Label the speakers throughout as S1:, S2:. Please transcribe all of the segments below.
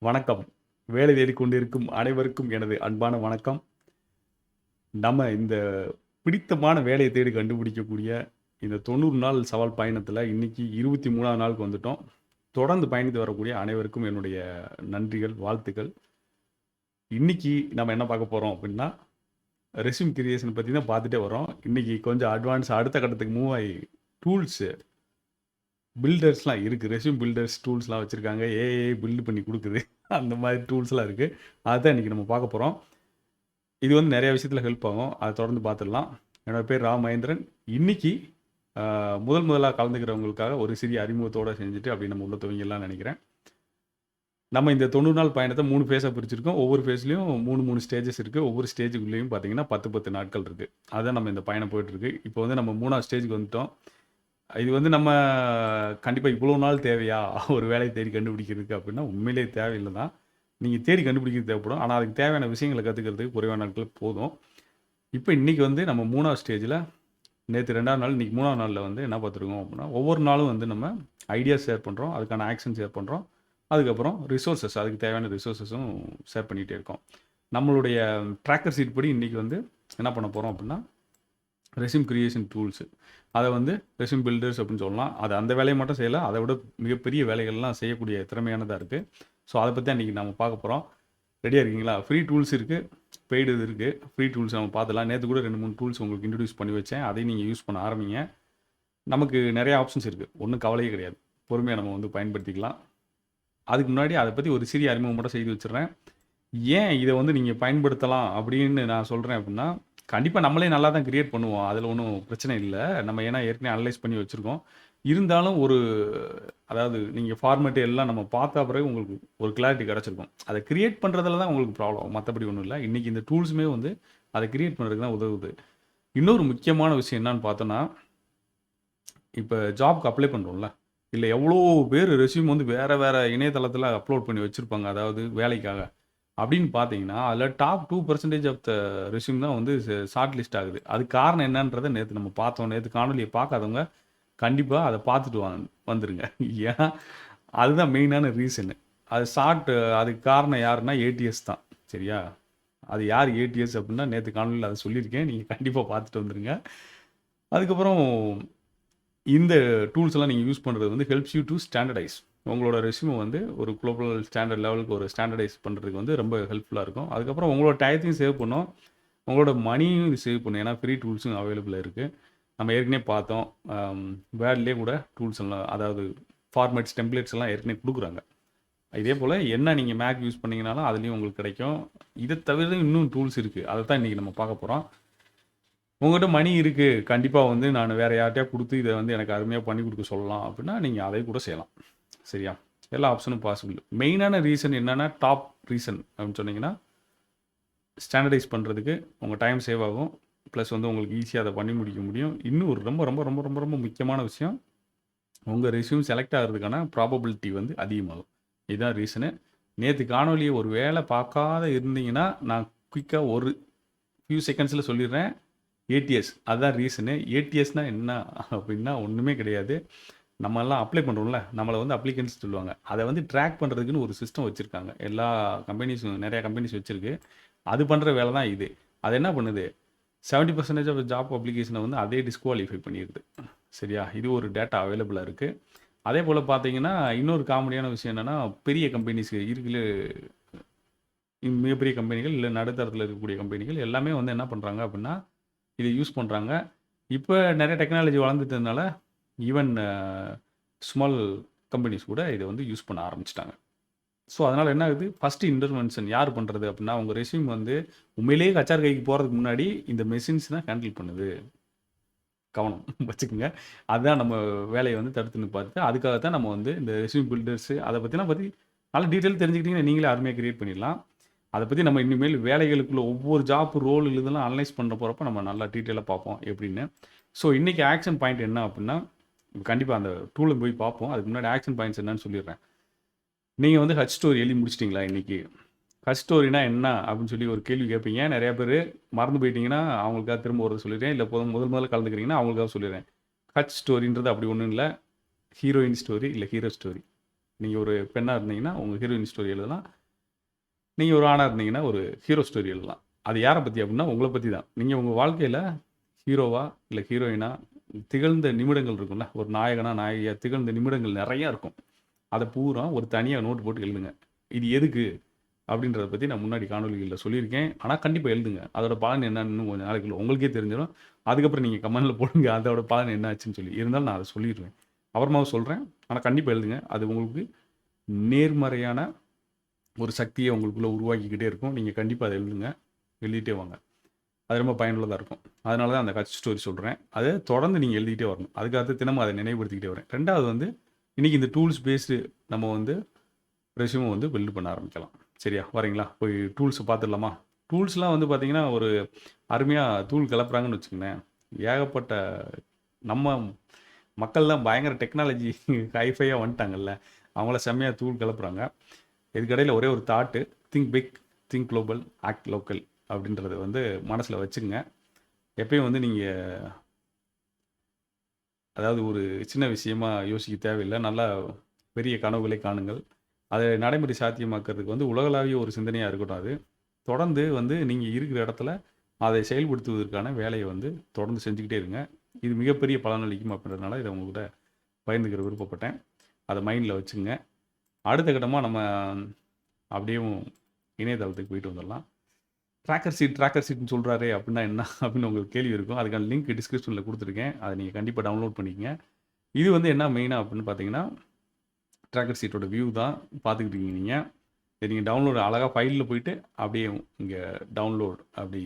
S1: வணக்கம். வேலை தேடிக் கொண்டிருக்கும் அனைவருக்கும் எனது அன்பான வணக்கம். நம்ம இந்த பிடித்தமான வேலைய தேடி கண்டுபிடிக்கக்கூடிய இந்த 90 நாள் சவால் பயணத்தில இன்னைக்கு 23ஆவது நாளுக்கு வந்துட்டோம். தொடர்ந்து பயணித்து வரக்கூடிய அனைவருக்கும் என்னுடைய நன்றிகள், வாழ்த்துக்கள். இன்னைக்கு நம்ம என்ன பார்க்க போறோம் அப்படின்னா, ரெஸ்யூம் கிரியேஷன் பத்தி தான் பார்த்துட்டே வரோம். இன்னைக்கு கொஞ்சம் அட்வான்ஸ் அடுத்த கட்டத்துக்கு மூவ் ஆயி டூல்ஸ் பில்டர்ஸ்லாம் இருக்கு. ரெஸ்யூம் பில்டர்ஸ் டூல்ஸ்லாம் வச்சிருக்காங்க. ஏஐ பில்ட் பண்ணி குடுக்குது. அந்த மாதிரி டூல்ஸ்லாம் இருக்கு. அதான் இன்னைக்கு நம்ம பார்க்க போறோம். இது வந்து நிறைய விஷயத்துல ஹெல்ப் ஆகும். அத தொடர்ந்து பார்த்துடலாம். என்னோட பேர் மகேந்திரன். இன்னைக்கு முதலா கலந்துக்கிறவங்களுக்காக ஒரு சிறிய அறிமுகத்தோட செஞ்சுட்டு அப்படியே நம்ம உள்ள துவங்கிடலாம்னு நினைக்கிறேன். நம்ம இந்த 90 நாள் பயணத்தை 3 ஃபேஸா பிரிச்சிருக்கோம். ஒவ்வொரு ஃபேஸ்லயும் 3 ஸ்டேஜஸ் இருக்கு. ஒவ்வொரு ஸ்டேஜுக்குள்ளேயும் பார்த்தீங்கன்னா 10 நாட்கள் இருக்கு. அதான் நம்ம இந்த பயணம் போயிட்டு இருக்கு. இப்போ வந்து நம்ம 3வது ஸ்டேஜுக்கு வந்துட்டோம். இது வந்து நம்ம கண்டிப்பா இவ்வளோ நாள் தேவையா? ஒரு வேலைய தேடி கண்டுபிடிக்கிறதுக்கு அப்படின்னா, உண்மையிலேயே தேவையில்ல தான். நீங்க தேடி கண்டுபிடிக்கிறது தேவைப்படும். ஆனா, அதுக்கு தேவையான விஷயங்கள கத்துக்கிறதுக்கு குறைவான நாட்கள் போதும். இப்ப இன்னைக்கு வந்து நம்ம 3வது ஸ்டேஜ்ல நேத்து 2வது நாள், இன்னைக்கு 3வது நாள்ல வந்து என்ன பார்த்துருக்கோம் அப்படின்னா, ஒவ்வொரு நாளும் வந்து நம்ம ஐடியாஸ் ஷேர் பண்றோம். அதுக்கான ஆக்ஷன் ஷேர் பண்றோம். அதுக்கப்புறம் ரிசோர்ஸஸ் அதுக்கு தேவையான ரிசோர்ஸஸும் ஷேர் பண்ணிட்டே இருக்கோம். நம்மளுடைய ட்ராக்கர் ஷீட் படி இன்னைக்கு வந்து என்ன பண்ண போறோம் அப்படின்னா, ரெஸ்யூம் கிரியேஷன் டூல்ஸ் அதை வந்து ரெஸ்யூம் பில்டர்ஸ் அப்படின்னு சொல்லலாம். அது அந்த வேலையை மட்டும் செய்யலை, அதை விட மிகப்பெரிய வேலைகள்லாம் செய்யக்கூடிய திறமையானதாக இருக்குது. ஸோ அதை பற்றி அன்றைக்கி நம்ம பார்க்க போகிறோம். ரெடியாக இருக்கீங்களா? ஃப்ரீ டூல்ஸ் இருக்குது, பெய்டு இது இருக்குது. ஃப்ரீ டூல்ஸ் நம்ம பார்த்துலாம். நேற்று கூட 2-3 டூல்ஸ் உங்களுக்கு இன்ட்ரடியூஸ் பண்ணி வச்சேன். அதையும் நீங்கள் யூஸ் பண்ண ஆரம்பிங்க. நமக்கு நிறைய ஆப்ஷன்ஸ் இருக்குது, ஒன்றும் கவலையே கிடையாது. பொறுமையாக நம்ம வந்து பயன்படுத்திக்கலாம். அதுக்கு முன்னாடி அதை பற்றி ஒரு சிறிய அறிமுகம் மட்டும் செய்து வச்சுடுறேன். ஏன் இதை வந்து நீங்கள் பயன்படுத்தலாம் அப்படின்னு நான் சொல்கிறேன் அப்படின்னா, கண்டிப்பாக நம்மளே நல்லா தான் கிரியேட் பண்ணுவோம். அதில் ஒன்றும் பிரச்சனை இல்லை. நம்ம ஏன்னா ஏற்கனவே அனலைஸ் பண்ணி வச்சுருக்கோம். இருந்தாலும் அதாவது நீங்கள் ஃபார்மேட் எல்லாம் நம்ம பார்த்த பிறகு உங்களுக்கு ஒரு கிளாரிட்டி கிடச்சிருக்கும். அதை கிரியேட் பண்ணுறதுல தான் உங்களுக்கு ப்ராப்ளம், மற்றபடி ஒன்றும் இல்லை. இன்றைக்கி இந்த டூல்ஸுமே வந்து அதை கிரியேட் பண்ணுறதுக்கு தான் உதவுது. இன்னொரு முக்கியமான விஷயம் என்னன்னு பார்த்தோன்னா, இப்போ ஜாப்க்கு அப்ளை பண்ணுறோம்ல, இல்லை எவ்வளோ பேர் ரெஸ்யூம் வந்து வேறு இணையதளத்தில் அப்லோட் பண்ணி வச்சுருப்பாங்க, அதாவது வேலைக்காக. அப்படின்னு பார்த்தீங்கன்னா, அதில் டாப் 2% ஆஃப் த ரெஸ்யூம் தான் வந்து ஷார்ட் லிஸ்ட் ஆகுது. அதுக்கு காரணம் என்னன்றதை நேற்று நம்ம பார்த்தோம். நேற்று காணொலியை பார்க்காதவங்க கண்டிப்பாக அதை பார்த்துட்டு வந்துருங்க. ஏன்னா அதுதான் மெயினான ரீசனு. அதுக்கு காரணம் யாருன்னா ஏடிஎஸ் தான். சரியா? அது யார் ஏடிஎஸ் அப்படின்னா, நேற்று காணொலியில் அதை சொல்லியிருக்கேன். நீங்கள் கண்டிப்பாக பார்த்துட்டு வந்துருங்க. அதுக்கப்புறம் இந்த டூல்ஸ் எல்லாம் நீங்கள் யூஸ் பண்ணுறது வந்து ஹெல்ப்ஸ் யூ டு ஸ்டாண்டர்டைஸ். உங்களோட ரெஸ்யூமை வந்து ஒரு குளோபல் ஸ்டாண்டர்ட் லெவலுக்கு ஒரு ஸ்டாண்டர்டைஸ் பண்ணுறதுக்கு வந்து ரொம்ப ஹெல்ப்ஃபுல்லாக இருக்கும். அதுக்கப்புறம் உங்களோட டயத்தையும் சேவ் பண்ணும், உங்களோட மணியும் இது சேவ் பண்ணும். ஏன்னா ஃப்ரீ டூல்ஸும் அவைலபிளாக இருக்குது. நம்ம ஏற்கனவே பார்த்தோம். வேர்ட்லேயே கூட டூல்ஸ் எல்லாம், அதாவது ஃபார்மேட்ஸ் டெம்ப்ளேட்ஸ் எல்லாம் ஏற்கனவே கொடுக்குறாங்க. இதே போல் என்ன நீங்கள் மேக் யூஸ் பண்ணிங்கனாலும் அதுலேயும் உங்களுக்கு கிடைக்கும். இதை தவிர இன்னும் டூல்ஸ் இருக்குது. அதை தான் இன்றைக்கி நம்ம பார்க்க போகிறோம். உங்கள்கிட்ட மணி இருக்குது, கண்டிப்பாக வந்து நான் வேறு யார்கிட்டயா கொடுத்து இதை வந்து எனக்கு அருமையாக பண்ணி கொடுக்க சொல்லலாம் அப்படின்னா நீங்கள் அதை கூட செய்யலாம். சரியா? எல்லா ஆப்ஷனும் பாசிபிள். மெயினான ரீசன் என்னென்னா, டாப் ரீசன் அப்படின்னு சொன்னீங்கன்னா, ஸ்டாண்டர்டைஸ் பண்ணுறதுக்கு உங்கள் டைம் சேவ் ஆகும். ப்ளஸ் வந்து உங்களுக்கு ஈஸியாக அதை பண்ணி முடிக்க முடியும். இன்னும் ஒரு ரொம்ப ரொம்ப ரொம்ப ரொம்ப ரொம்ப முக்கியமான விஷயம், உங்கள் ரெஸ்யூம் செலக்ட் ஆகிறதுக்கான ப்ராபபிலிட்டி வந்து அதிகமாகும். இதுதான் ரீசனு. நேற்று காணொலியை ஒரு வேலை பார்க்காத இருந்தீங்கன்னா, நான் குயிக்காக ஒரு ஃபியூ செகண்ட்ஸில் சொல்லிடுறேன். ஏடிஎஸ் அதுதான் ரீசனு. ஏடிஎஸ்னால் என்ன அப்படின்னா ஒன்றுமே கிடையாது. நம்மலாம் அப்ளை பண்ணுறோம்ல, நம்மளை வந்து அப்ளிகன்ஸ் சொல்லுவாங்க. அதை வந்து ட்ராக் பண்ணுறதுக்குன்னு ஒரு சிஸ்டம் வச்சுருக்காங்க. எல்லா கம்பெனிஸும், நிறையா கம்பெனிஸ் வச்சுருக்கு. அது பண்ணுற வேலை தான் இது. அது என்ன பண்ணுது, 70% ஆஃப் ஜாப் அப்ளிகேஷனை வந்து அதே டிஸ்குவாலிஃபை பண்ணிடுது. சரியா? இது ஒரு டேட்டா அவைலபிளாக இருக்குது. அதே போல் பார்த்தீங்கன்னா, இன்னொரு காமெடியான விஷயம் என்னென்னா, பெரிய கம்பெனிஸ் இருக்குல்ல, மிகப்பெரிய கம்பெனிகள் இல்லை நடுத்தரத்தில் இருக்கக்கூடிய கம்பெனிகள் எல்லாமே வந்து என்ன பண்ணுறாங்க அப்படின்னா, இதை யூஸ் பண்ணுறாங்க. இப்போ நிறைய டெக்னாலஜி வளர்ந்துட்டதுனால ஈவன் ஸ்மால் கம்பெனிஸ் கூட இதை வந்து யூஸ் பண்ண ஆரம்பிச்சிட்டாங்க. ஸோ அதனால் என்ன ஆகுது, ஃபஸ்ட்டு இன்டர்வென்ஷன் யார் பண்ணுறது அப்படின்னா, உங்கள் ரெஸ்யூம் வந்து உண்மையிலேயே ஹெச்ஆர் கைக்கு போகிறதுக்கு முன்னாடி இந்த மெஷின்ஸ் தான் ஹேண்டில் பண்ணுது. கவனம் வச்சுக்கோங்க. அதுதான் நம்ம வேலையை வந்து தடுத்து நிப்பாத்து. அதுக்காக தான் நம்ம வந்து இந்த ரெஸ்யூம் பில்டர்ஸு அதை பற்றிலாம் நல்ல டீட்டெயில் தெரிஞ்சுக்கிட்டிங்கன்னா நீங்களே அருமையாக கிரியேட் பண்ணிடலாம். அதை பற்றி நம்ம இனிமேல் வேலைகளுக்குள்ள ஒவ்வொரு ஜாப் ரோல் இதெல்லாம் அனலைஸ் பண்ண போகிறப்ப நம்ம நல்லா டீட்டெயிலாக பார்ப்போம் எப்படின்னு. ஸோ இன்றைக்கி ஆக்ஷன் பாயிண்ட் என்ன அப்படின்னா, கண்டிப்பாக அந்த டூலை போய் பார்ப்போம். அதுக்கு முன்னாடி ஆக்ஷன் பாயிண்ட்ஸ் என்னன்னு சொல்லிடுறேன். நீங்கள் வந்து ஹச் ஸ்டோரி எழுதி முடிச்சிட்டிங்களா இன்றைக்கி? ஹச் ஸ்டோரினா என்ன அப்படின்னு சொல்லி ஒரு கேள்வி கேட்பீங்க. நிறையா பேர் மறந்து போயிட்டீங்கன்னா அவங்களுக்காக திரும்ப ஒரு சொல்லிடுறேன். இல்லை முதல்ல கலந்துக்கிறீங்கன்னா அவங்களுக்காக சொல்லிடுறேன். ஹச் ஸ்டோரின்றது அப்படி ஒன்றும் இல்லை. ஹீரோயின் ஸ்டோரி இல்லை ஹீரோ ஸ்டோரி. நீங்கள் ஒரு பெண்ணாக இருந்தீங்கன்னா உங்கள் ஹீரோயின் ஸ்டோரி எழுதலாம். நீங்கள் ஒரு ஆணாக இருந்தீங்கன்னா ஒரு ஹீரோ ஸ்டோரி எழுதலாம். அது யாரை பற்றி அப்படின்னா உங்களை பற்றி தான். நீங்கள் உங்கள் வாழ்க்கையில் ஹீரோவா இல்லை ஹீரோயினா திகழ்ந்த நிமிடங்கள் இருக்கும்ல, ஒரு நாயகனா நாயகியா திகழ்ந்த நிமிடங்கள் நிறையா இருக்கும். அதை பூரா ஒரு தனியாக நோட் போட்டு எழுதுங்க. இது எதுக்கு அப்படின்றத பற்றி நான் முன்னாடி காணொலிகளில் சொல்லியிருக்கேன். ஆனால் கண்டிப்பாக எழுதுங்க. அதோட பலன் என்னன்னு இன்னும் கொஞ்சம் நாளைக்குள்ள உங்களுக்கே தெரிஞ்சிடும். அதுக்கப்புறம் நீங்கள் கமெண்டில் போடுங்க அதோட பலன் என்ன ஆச்சுன்னு சொல்லி. இருந்தாலும் நான் அதை சொல்லிடுவேன். அப்புறமாவும் சொல்கிறேன். ஆனால் கண்டிப்பாக எழுதுங்க. அது உங்களுக்கு நேர்மறையான ஒரு சக்தியை உங்களுக்குள்ளே உருவாக்கிக்கிட்டே இருக்கும். நீங்கள் கண்டிப்பாக அதை எழுதுங்க. எழுதிட்டே வாங்க. அது ரொம்ப பயனுள்ளதாக இருக்கும். அதனால தான் அந்த கட்சி ஸ்டோரி சொல்கிறேன். அதை தொடர்ந்து நீங்கள் எழுதிட்டே வரணும். அதுக்காக தினமும் அதை நினைவுபடுத்திக்கிட்டே வரேன். ரெண்டாவது வந்து இன்றைக்கி இந்த டூல்ஸ் பேஸ்டு நம்ம வந்து ரெஸ்யூமை வந்து பில்டு பண்ண ஆரம்பிக்கலாம். சரியா? வரீங்களா? போய் டூல்ஸை பார்த்துடலாமா? டூல்ஸ்லாம் வந்து பார்த்திங்கன்னா ஒரு அருமையாக தூள் கிளப்புறாங்கன்னு வச்சுக்கோங்களேன். ஏகப்பட்ட நம்ம மக்கள்லாம் பயங்கர டெக்னாலஜி ஹைஃபையாக வந்துட்டாங்கல்ல, அவங்கள செம்மையாக தூள் கிளப்புறாங்க. இதுக்கடையில் ஒரே ஒரு thought, think big, think global, act local அப்படின்றத வந்து மனசில் வச்சுக்கோங்க. எப்பயும் வந்து நீங்கள் அதாவது ஒரு சின்ன விஷயமா யோசிக்க தேவையில்லை. நல்லா பெரிய கனவுகளை காணுங்கள். அதை நடைமுறை சாத்தியமாக்கிறதுக்கு வந்து உலகளாவிய ஒரு சிந்தனையாக இருக்கட்டும். அது தொடர்ந்து வந்து நீங்கள் இருக்கிற இடத்துல அதை செயல்படுத்துவதற்கான வேலையை வந்து தொடர்ந்து செஞ்சுக்கிட்டே இருங்க. இது மிகப்பெரிய பலனளிக்கும் அப்படின்றதுனால இதை உங்கள்கிட்ட பகிர்ந்துக்கிற விருப்பப்பட்டேன். அதை மைண்டில் வச்சுங்க. அடுத்த கட்டமாக நம்ம அப்படியே இணையதளத்துக்கு போயிட்டு வந்துடலாம். ட்ராக்கர் சீட்னு சொல்கிறாரே அப்படின்னா என்ன அப்படின்னு உங்களுக்கு கேள்வி இருக்கும். அதுக்கான லிங்க் டிஸ்கிரிப்ஷனில் கொடுத்துருக்கேன். அதை நீங்கள் கண்டிப்பாக டவுன்லோட் பண்ணிக்கங்க. இது வந்து என்ன மெயினாக அப்படின்னு பார்த்தீங்கன்னா, ட்ராக்கர் சீட்டோட வியூ தான் பார்த்துக்கிட்டு இருக்கீங்க நீங்கள். இதை நீங்கள் டவுன்லோட் அழகாக ஃபைலில் போயிட்டு அப்படியே இங்கே டவுன்லோட் அப்படி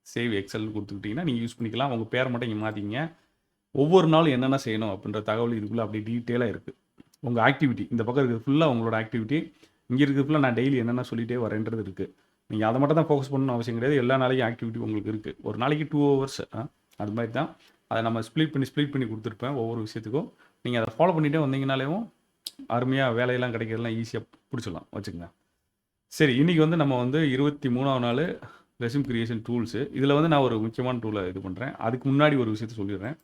S1: சேவ் எக்ஸல்னு கொடுத்துக்கிட்டிங்கன்னா நீங்கள் யூஸ் பண்ணிக்கலாம். உங்கள் பேரை மட்டும் இங்கே மாற்றிங்க. ஒவ்வொரு நாளும் என்னென்ன செய்யணும் அப்படின்ற தகவல் இதுக்குள்ளே அப்படியே டீட்டெயிலாக இருக்குது. உங்கள் ஆக்டிவிட்டி இந்த பக்கம் இருக்கிறது ஃபுல்லாக உங்களோட ஆக்டிவிட்டி, இங்கே இருக்கிறது ஃபுல்லாக நான் டெய்லி என்னென்ன சொல்லிகிட்டே வரேன்றது இருக்குது. நீங்கள் அதை மட்டும் தான் ஃபோக்கஸ் பண்ணணும்னு அவசியம் கிடையாது. எல்லா நாளைக்கும் ஆக்டிவிட்டி உங்களுக்கு இருக்குது. ஒரு நாளைக்கு 2 hours அது மாதிரி தான். அதை நம்ம ஸ்ப்ளிட் பண்ணி கொடுத்துருப்பேன் ஒவ்வொரு விஷயத்துக்கும். நீங்கள் அதை ஃபாலோ பண்ணிகிட்டே வந்தீங்கனாலேயும் அருமையாக வேலையெல்லாம் கிடைக்கிறதுலாம் ஈஸியாக பிடிச்சிடலாம் வச்சுக்கோங்க. சரி, இன்றைக்கி வந்து நம்ம வந்து 23ஆவது நாள் ரெஸ்யூம் கிரியேஷன் டூல்ஸு. இதில் வந்து நான் ஒரு முக்கியமான டூலை இது பண்ணுறேன். அதுக்கு முன்னாடி ஒரு விஷயத்த சொல்லிடுறேன்.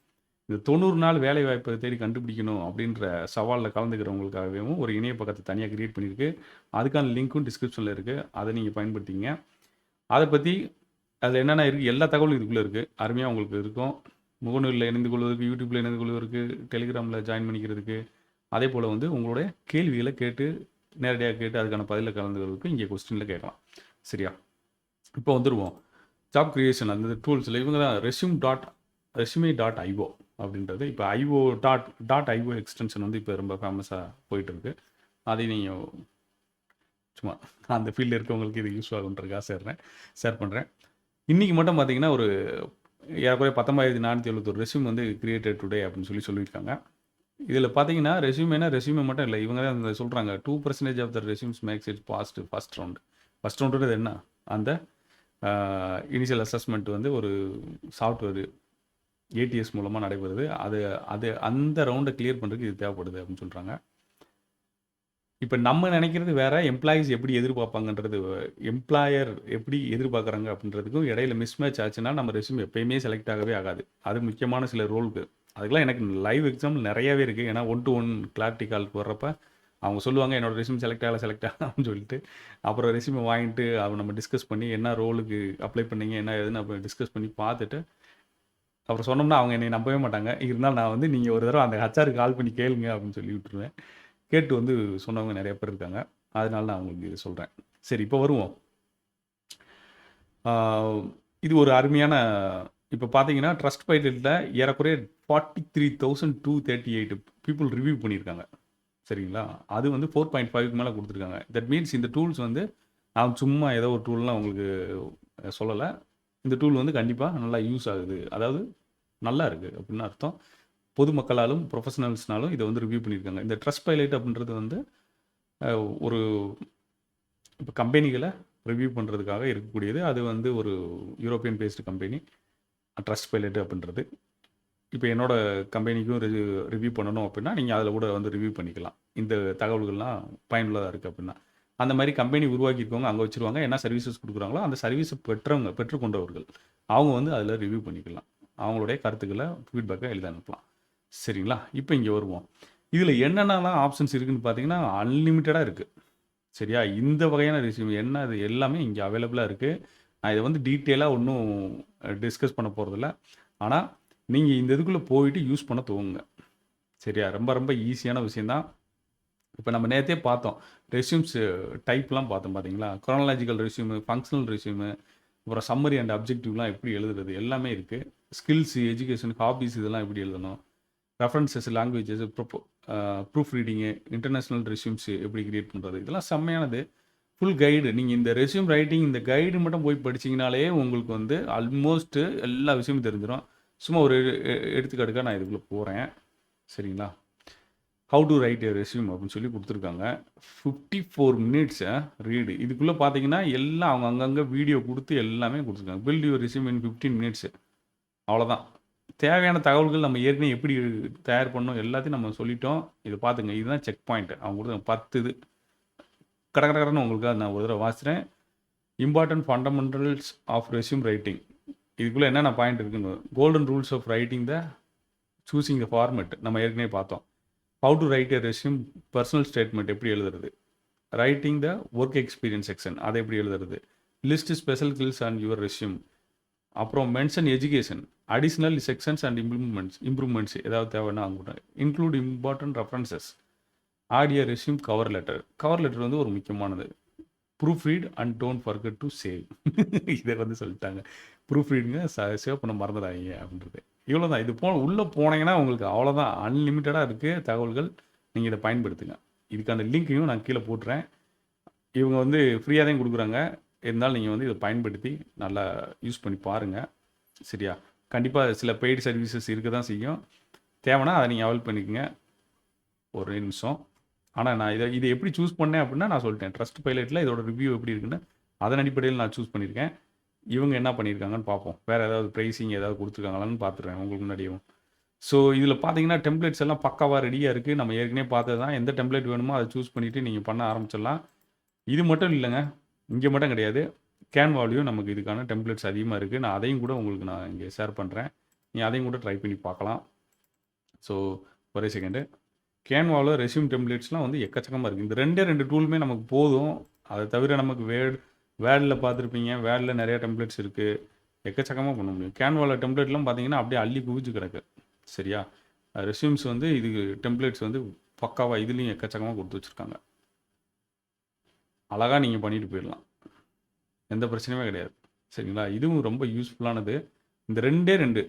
S1: இந்த 90 நாள் வேலை வாய்ப்பை தேடி கண்டுபிடிக்கணும் அப்படின்ற சவாலில் கலந்துக்கிறவங்களுக்காகவும் ஒரு இணைய பக்கத்தை தனியாக கிரியேட் பண்ணியிருக்கு. அதுக்கான லிங்க்கும் டிஸ்கிரிப்ஷனில் இருக்குது. அதை நீங்கள் பயன்படுத்திங்க. அதை பற்றி அதில் என்னென்ன இருக்குது எல்லா தகவலும் இதுக்குள்ளே இருக்குது. அருமையாக உங்களுக்கு இருக்கும். முகநூலில் இணைந்து கொள்வதற்கு, யூடியூப்பில் இணைந்து கொள்வதற்கு, டெலிகிராமில் ஜாயின் பண்ணிக்கிறதுக்கு, அதே போல் வந்து உங்களுடைய கேள்விகளை கேட்டு நேரடியாக கேட்டு அதுக்கான பதிலில் கலந்துக்கிறதுக்கு இங்கே கொஸ்டினில் கேட்கலாம். சரியா? இப்போ வந்துடுவோம் ஜாப் கிரியேஷன் அந்த டூல்ஸில். இவங்க தான் resume.io அப்படின்றது. இப்போ IO எக்ஸ்டென்ஷன் வந்து இப்போ ரொம்ப ஃபேமஸாக போயிட்டுருக்கு. அதை நீங்கள் சும்மா அந்த ஃபீல்டில் இருக்கவங்களுக்கு இது யூஸ் ஆகுன்றதுக்காக ஷேர் பண்ணுறேன். இன்றைக்கி மட்டும் பார்த்தீங்கன்னா ஒரு ஏறக்குறைய 19,471 ரெஸ்யூம் வந்து கிரியேட்டட் டுடே அப்படின்னு சொல்லியிருக்காங்க. இதில் பார்த்தீங்கன்னா ரெஸ்யூமே மட்டும் இல்லை, இவங்க தான் சொல்கிறாங்க 2% of the resumes makes it past first ரவுண்டுன்றது என்ன, அந்த இனிஷியல் அசஸ்மெண்ட் வந்து ஒரு சாஃப்ட்வேர் ஏடிஎஸ் மூலமாக நடைபெறுது. அந்த ரவுண்டை கிளியர் பண்ணுறதுக்கு இது தேவைப்படுது அப்படின்னு சொல்கிறாங்க. இப்போ நம்ம நினைக்கிறது வேறு, எம்ப்ளாயீஸ் எப்படி எதிர்பார்ப்பாங்கன்றது, எம்ப்ளாயர் எப்படி எதிர்பார்க்குறாங்க அப்படின்றதுக்கும் இடையில மிஸ்மேட்ச் ஆச்சுன்னா நம்ம ரெஸ்யூம் எப்பயுமே செலக்ட் ஆகவே ஆகாது. அது முக்கியமான சில ரோலுக்கு. அதுக்கெலாம் எனக்கு லைவ் எக்ஸாம்பிள் நிறையாவே இருக்குது. ஏன்னா 1-to-1 கிளாரிட்டி காலுக்கு வர்றப்ப அவங்க சொல்லுவாங்க என்னோடய ரெஸ்யூம் செலக்ட் ஆகலாம்னு சொல்லிட்டு, அப்புறம் ரெஸ்யூமை வாங்கிட்டு நம்ம டிஸ்கஸ் பண்ணி என்ன ரோலுக்கு அப்ளை பண்ணீங்க என்ன ஏதுன்னு அப்புறம் டிஸ்கஸ் பண்ணி பார்த்துட்டு அப்புறம் சொன்னோம்னா அவங்க என்னை நம்பவே மாட்டாங்க. இருந்தாலும் நான் வந்து நீங்கள் ஒரு தடவை அந்த ஹச்ஆருக்கு கால் பண்ணி கேளுங்க அப்படின்னு சொல்லி விட்டுருவேன். கேட்டு வந்து சொன்னவங்க நிறைய பேர் இருக்காங்க. அதனால நான் உங்களுக்கு இது சொல்கிறேன். சரி, இப்போ வருவோம். இது ஒரு அருமையான இப்போ பார்த்தீங்கன்னா ட்ரஸ்ட் பைலட்டில் ஏறக்குறைய 43,238 பீப்புள் ரிவ்யூ பண்ணியிருக்காங்க. சரிங்களா? அது வந்து 4.5க்கு மேலே கொடுத்துருக்காங்க. தட் மீன்ஸ் இந்த டூல்ஸ் வந்து நான் சும்மா ஏதோ ஒரு டூல்லாம் உங்களுக்கு சொல்லலை. இந்த டூல் வந்து கண்டிப்பாக நல்லா யூஸ் ஆகுது, அதாவது நல்லா இருக்குது அப்படின்னு அர்த்தம். பொதுமக்களாலும் ப்ரொஃபஷனல்ஸ்னாலும் இதை வந்து ரிவ்யூ பண்ணியிருக்காங்க. இந்த ட்ரஸ்ட் பைலட் அப்படின்றது வந்து ஒரு இப்போ கம்பெனிகளை ரிவ்யூ பண்ணுறதுக்காக இருக்கக்கூடியது. அது வந்து ஒரு European based company trust pilot அப்படின்றது. இப்போ என்னோட கம்பெனிக்கும் ரிவ்யூ பண்ணணும் அப்படின்னா நீங்கள் அதில் கூட வந்து ரிவ்யூ பண்ணிக்கலாம். இந்த தகவல்கள்லாம் பயனுள்ளதாக இருக்குது அப்படின்னா அந்த மாதிரி கம்பெனி உருவாக்கியிருக்கவங்க அங்கே வச்சுருவாங்க. என்ன சர்வீசஸ் கொடுக்குறாங்களோ அந்த சர்வீஸை பெற்றுக்கொண்டவர்கள் அவங்க வந்து அதில் ரிவ்யூ பண்ணிக்கலாம். அவங்களுடைய கருத்துக்களை ஃபீட்பேக்கை எழுத அனுப்பலாம். சரிங்களா? இப்போ இங்கே வருவோம். இதில் என்னென்னலாம் ஆப்ஷன்ஸ் இருக்குன்னு பார்த்தீங்கன்னா, அன்லிமிட்டடாக இருக்குது. சரியா? இந்த வகையான ரெஸ்யூம் என்ன அது எல்லாமே இங்கே அவைலபிளா இருக்கு. நான் இத வந்து டீட்டெயிலா ஒண்ணும் டிஸ்கஸ் பண்ண போறதில்ல. ஆனா, நீங்க இந்த இதுக்குள்ள போயிட்டு யூஸ் பண்ண துவங்குங்க. சரியா? ரொம்ப ரொம்ப ஈஸியான விஷயம் தான். இப்ப நம்ம நேத்தே பார்த்தோம். ரெஸ்யூம்ஸ் டைப்லாம் பார்த்தோம் பார்த்தீங்களா? குரோனாலாஜிக்கல் ரெஸ்யூமு, ஃபங்ஷனல் ரெஸ்யூமு, அப்புறம் சம்மரி அண்ட் அப்ஜெக்டிவ்லாம் எப்படி எழுதுறது எல்லாமே இருக்கு. ஸ்கில்ஸ், எஜுகேஷன், ஹாபீஸ் இதெல்லாம் எப்படி எழுதணும்? References, languages, proof reading, international resumes எப்படி கிரியேட் பண்ணுறது இதெல்லாம் செம்மையானது. ஃபுல் கைடு நீங்கள் இந்த ரெஸ்யூம் ரைட்டிங் இந்த கைடு மட்டும் போய் படிச்சிங்கனாலே உங்களுக்கு வந்து ஆல்மோஸ்ட் எல்லா விஷயமும் தெரிஞ்சிடும். சும்மா ஒரு எடுத்துக்காட்டுக்காக நான் இதுக்குள்ளே போகிறேன். சரிங்களா? How to write a resume அப்படின்னு சொல்லி கொடுத்துருக்காங்க. 54 மினிட்ஸ் ரீடு. இதுக்குள்ளே பார்த்தீங்கன்னா எல்லாம் அவங்க அங்கங்கே வீடியோ கொடுத்து எல்லாமே கொடுத்துருக்காங்க. Build your resume in 15 minutes. அவ்வளோதான். தேவையான தகவல்கள் நம்ம ஏற்கனவே எப்படி தயார் பண்ணோம் எல்லாத்தையும் நம்ம சொல்லிட்டோம். இதை பார்த்துங்க. இதுதான் செக் பாயிண்ட். அவங்க கொடுத்த 10 இது கடகடன்னு உங்களுக்கு நான் ஒரு தடவை வாசிக்கிறேன். Important fundamentals of resume writing. இதுக்குள்ளே என்னென்ன பாயிண்ட் இருக்குன்னு golden rules of writing the choosing the format நம்ம ஏற்கனவே பார்த்தோம். How to write a resume personal statement எப்படி எழுதுறது, writing the work experience section அதை எப்படி எழுதுறது, list special skills and your resume, அப்புறம் mention education, additional sections and improvements ஏதாவது தேவைன்னா அவங்க include important references, audio resume cover letter. Cover letter வந்து ஒரு முக்கியமானது. Proof read and don't forget to save. இதை வந்து சொல்லிட்டாங்க. ப்ரூஃப் ரீடுங்க சேவ் பண்ண மறந்துடாதீங்க அப்படின்றது. இவ்வளோ தான். இது உள்ளே போனீங்கன்னா உங்களுக்கு அவ்வளோதான். அன்லிமிட்டடாக இருக்குது தகவல்கள். நீங்கள் இதை பயன்படுத்துங்க. இதுக்கான லிங்க்கையும் நான் கீழே போட்டுறேன். இவங்க வந்து ஃப்ரீயாக தான் கொடுக்குறாங்க. இருந்தாலும் நீங்கள் வந்து இதை பயன்படுத்தி நல்லா யூஸ் பண்ணி பாருங்கள். சரியா? கண்டிப்பாக சில பெய்டு சர்வீசஸ் இருக்க தான் செய்யும். தேவைன்னா அதை நீங்கள் அவைல் பண்ணிக்கோங்க. ஒரு நிமிஷம். ஆனால் நான் இதை எப்படி சூஸ் பண்ணேன் அப்படின்னா நான் சொல்லிட்டேன். ட்ரஸ்ட் பைலட்டில் இதோட ரிவ்யூ எப்படி இருக்குன்னு அதன் அடிப்படையில் நான் சூஸ் பண்ணியிருக்கேன். இவங்க என்ன பண்ணியிருக்காங்கன்னு பார்ப்போம். வேறு ஏதாவது ப்ரைஸிங் ஏதாவது கொடுத்துருக்காங்களான்னு பார்த்துடுறேன் உங்களுக்கு முன்னாடியும். ஸோ இதில் பார்த்தீங்கன்னா டெம்ப்ளேட்ஸ் எல்லாம் பக்காவாக ரெடியாக இருக்குது. நம்ம ஏற்கனவே பார்த்தது தான். எந்த டெம்ப்ளேட் வேணுமோ அதை சூஸ் பண்ணிவிட்டு நீங்கள் பண்ண ஆரம்பிச்சிடலாம். இது மட்டும் இல்லைங்க, இங்கே மட்டும் கிடையாது. கேன்வாலையும் நமக்கு இதுக்கான டெம்ப்ளேட்ஸ் அதிகமாக இருக்குது. நான் அதையும் கூட உங்களுக்கு நான் இங்கே ஷேர் பண்ணுறேன். நீங்கள் அதையும் கூட ட்ரை பண்ணி பார்க்கலாம். ஸோ ஒரே செகண்டு. கேன்வாவில் ரெஸ்யூம் டெம்ப்ளேட்ஸ்லாம் வந்து எக்கச்சக்கமாக இருக்குது. இந்த ரெண்டு டூலுமே நமக்கு போதும். அதை தவிர நமக்கு வேர்டில் பார்த்துருப்பீங்க. வேர்டில் நிறையா டெம்ப்ளேட்ஸ் இருக்குது. எக்கச்சக்கமாக பண்ண முடியும். கேன்வாவில் டெம்ப்ளேட்லாம் பார்த்தீங்கன்னா அப்படியே அள்ளி குவிச்சு கிடக்கு. சரியா? ரெஸ்யூம்ஸ் வந்து இது டெம்ப்ளேட்ஸ் வந்து பக்காவாக இதுலேயும் எக்கச்சக்கமாக கொடுத்து வச்சுருக்காங்க. அழகாக நீங்கள் பண்ணிட்டு போயிடலாம். எந்த பிரச்சனையுமே கிடையாது. சரிங்களா? இதுவும் ரொம்ப யூஸ்ஃபுல்லானது. இந்த ரெண்டு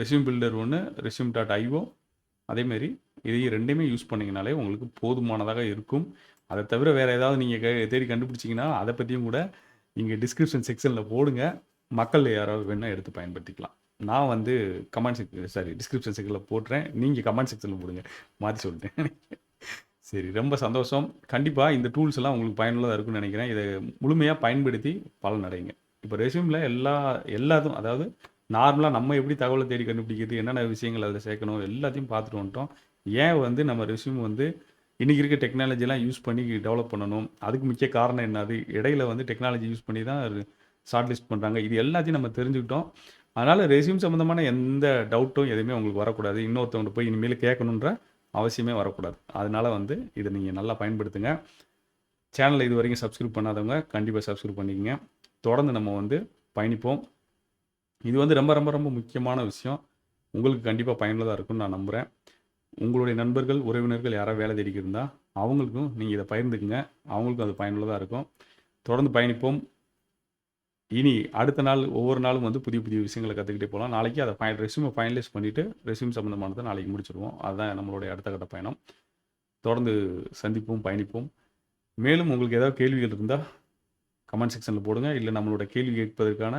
S1: ரெஸ்யூம் பில்டர் ஒன்று, resume.io, அதேமாரி இதையும் ரெண்டுமே யூஸ் பண்ணிங்கனாலே உங்களுக்கு போதுமானதாக இருக்கும். அதை தவிர வேறு ஏதாவது நீங்கள் தேடி கண்டுபிடிச்சிங்கன்னா அதை பற்றியும் கூட இங்கே டிஸ்கிரிப்ஷன் செக்ஷனில் போடுங்க. மக்கள் யாராவது வேணால் எடுத்து பயன்படுத்திக்கலாம். நான் வந்து டிஸ்கிரிப்ஷன் செக்ஷனில் போட்டுறேன். நீங்கள் கமெண்ட் செக்ஷனில் போடுங்க. மாற்றி சொல்லிட்டேன். சரி, ரொம்ப சந்தோஷம். கண்டிப்பாக இந்த டூல்ஸ் எல்லாம் உங்களுக்கு பயனுள்ளதாக இருக்குன்னு நினைக்கிறேன். இதை முழுமையாக பயன்படுத்தி பலன் அடைங்க. இப்போ ரெஸ்யூமில் எல்லாத்தும் அதாவது நார்மலாக நம்ம எப்படி தகவலை தேடி கண்டுபிடிக்கிறது, என்னென்ன விஷயங்கள் அதில் சேர்க்கணும் எல்லாத்தையும் பார்த்துட்டு வந்துட்டோம். ஏன் வந்து நம்ம ரெஸ்யூம் வந்து இன்றைக்கி இருக்க டெக்னாலஜிலாம் யூஸ் பண்ணி டெவலப் பண்ணணும், அதுக்கு முக்கிய காரணம் என்னது, இடையில வந்து டெக்னாலஜி யூஸ் பண்ணி தான் ஷார்ட் லிஸ்ட் பண்ணுறாங்க. இது எல்லாத்தையும் நம்ம தெரிஞ்சுக்கிட்டோம். அதனால் ரெஸ்யூம் சம்மந்தமான எந்த டவுட்டும் எதுவுமே உங்களுக்கு வரக்கூடாது. இன்னொருத்தவங்க போய் இனிமேல் கேட்கணுன்ற அவசியமே வரக்கூடாது. அதனால் வந்து இதை நீங்கள் நல்லா பயன்படுத்துங்க. சேனலை இது வரைக்கும் சப்ஸ்கிரைப் பண்ணாதவங்க கண்டிப்பாக சப்ஸ்கிரைப் பண்ணிக்கங்க. தொடர்ந்து நம்ம வந்து பயணிப்போம். இது வந்து ரொம்ப ரொம்ப ரொம்ப முக்கியமான விஷயம். உங்களுக்கு கண்டிப்பாக பயனுள்ளதாக இருக்கும்னு நான் நம்புகிறேன். உங்களுடைய நண்பர்கள், உறவினர்கள் யாராவது வேலை தேடிக்கிட்டு இருந்தால் அவங்களுக்கும் நீங்கள் இதை பகிர்ந்துக்குங்க. அவங்களுக்கும் அது பயனுள்ளதாக இருக்கும். தொடர்ந்து பயணிப்போம். இனி அடுத்த நாள் ஒவ்வொரு நாளும் வந்து புதிய புதிய விஷயங்களை கற்றுக்கிட்டே போகலாம். நாளைக்கு அதை ரெஸ்யூமை ஃபைனலைஸ் பண்ணிவிட்டு ரெஸ்யூம் சம்மந்தமானதை நாளைக்கு முடிச்சிடுவோம். அதுதான் நம்மளுடைய அடுத்த கட்ட பயணம். தொடர்ந்து சந்திப்போம், பயணிப்போம். மேலும் உங்களுக்கு ஏதாவது கேள்விகள் இருந்தால் கமெண்ட் செக்ஷனில் போடுங்க. இல்லை நம்மளோட கேள்வி கேட்பதற்கான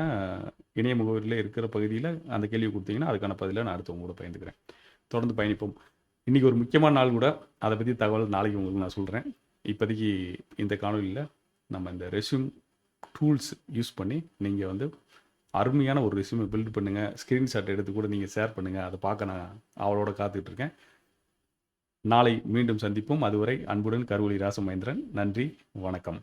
S1: இணைய முகவரியில் இருக்கிற பகுதியில் அந்த கேள்வி கொடுத்தீங்கன்னா அதுக்கான பதிலை நான் அடுத்து உங்களோட பயந்துக்கிறேன். தொடர்ந்து பயணிப்போம். இன்றைக்கி ஒரு முக்கியமான நாள் கூட, அதை பற்றி தகவல் நாளைக்கு உங்களுக்கு நான் சொல்கிறேன். இப்போதைக்கு இந்த காணொலியில் நம்ம இந்த ரெஸ்யூம் டூல்ஸ் யூஸ் பண்ணி நீங்கள் வந்து அருமையான ஒரு ரெஸ்யூமை பில்ட் பண்ணுங்கள். ஸ்க்ரீன்ஷாட் எடுத்து கூட நீங்கள் ஷேர் பண்ணுங்கள். அதை பார்க்க நான் அவளோட காத்துட்ருக்கேன். நாளை மீண்டும் சந்திப்போம். அதுவரை அன்புடன் கருவெளி ராச மகேந்திரன். நன்றி, வணக்கம்.